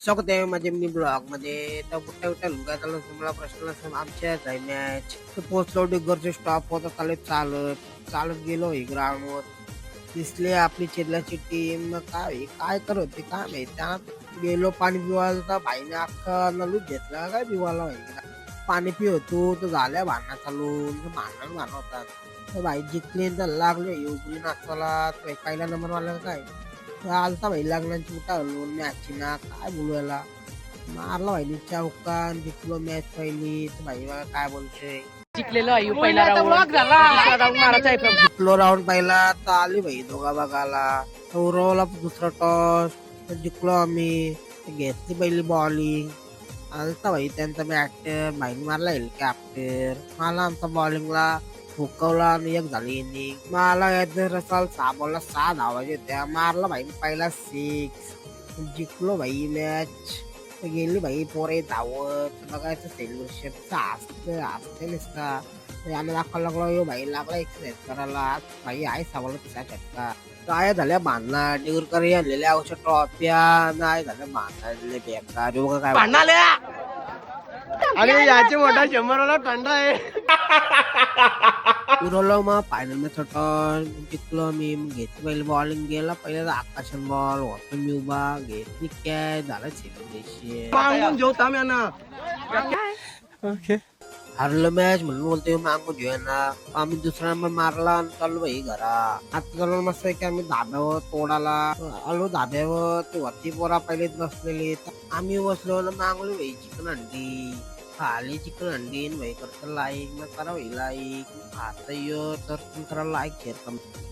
स्वागत आहे माझ्या मी ब्लॉग मध्ये. तर कुठे कुठे लुगा चालू तुम्हाला प्रश्न असेल. आमच्या जाई मॅच तर पोहोचलो डिगरचे स्टॉप होता. चालत चालत गेलो ग्राउंड वर. दिसले आपली चिल्लाची टीम. मग काय काय करत होते काय माहित. त्यात गेलो पाणी पिवायला तर भाईने अख्खा नलूच घेतला काय पिवायला माहिती. पाणी पिवतो तर झाल्या भांडणं चालून. भांडण होतात. तर भाई जिंकले तर लागले उगली नाचाला. पहिला नंबर वाला काय आलता भाई लग्नाची उठा हलवून मॅचची ना काय बोलू याला. मारला भाई चौकान जिंकलो मॅच पहिली. तर भाई मला काय बोलतोय. जिंकलेलो आहे पहिला राऊंड दुसरा राऊंड मारायचा आहे पण जिंकलो राऊंड पहिला तर आली भाई दोघा बघायला. तर उरवला दुसरा टॉस तर जिंकलो आम्ही. तर घेतली पहिली बॉलिंग. आलता भाई त्यांचा बॅटर भाईने मारला हेलिकॉप्टर. मला आमचा बॉलिंगला हुकवला आणि एक झाली इनिंग. मला रसाल 6 बॉलला 6 धावायचे होत्या. मारला भाई पहिला 6. जिंकलो भाई मॅच. गेली भाई पोरे धावत बघायचं सेलिब्रेशन असते असते नसता. आम्ही दाखवायला लागलो यो भाई लागला एक्सरसाइज करायला. भाई आहे सावला तिचा चटका. काय झाल्या बांधला डिगुरकर आणलेल्या औषध ट्रॉफ्या नाही झाल्या बांधले बेकार योगा काय भांडणाल्या आणि याचे मोठा 100 वाला थंडा आहे. उरवलं मग फायनल मॅच होता. जिंकलो मी. घेतली पहिले बॉलिंग गेला पहिले आकाशन बॉल होतो मी उभा घेतली काय झालं सेलिब्रेशन. मागून जेव ताम्याना हरलो मॅच म्हणून बोलतोय मागून घेऊया ना. आम्ही दुसरा नंबर मारला आणि चाललो भाई घरा. आता चाललो मस्त आहे की आम्ही धाब्यावर तोडाला आलो. धाब्यावर ते वरती पोरा पहिलेच बसलेले. आम्ही बसलो ना मागवली भाई चिकन अंडी. खाली चिकन अंडी भाई करता लाईक मग करा भाई लाईक. आता तर तुम्ही करा लाईक शेअर करा.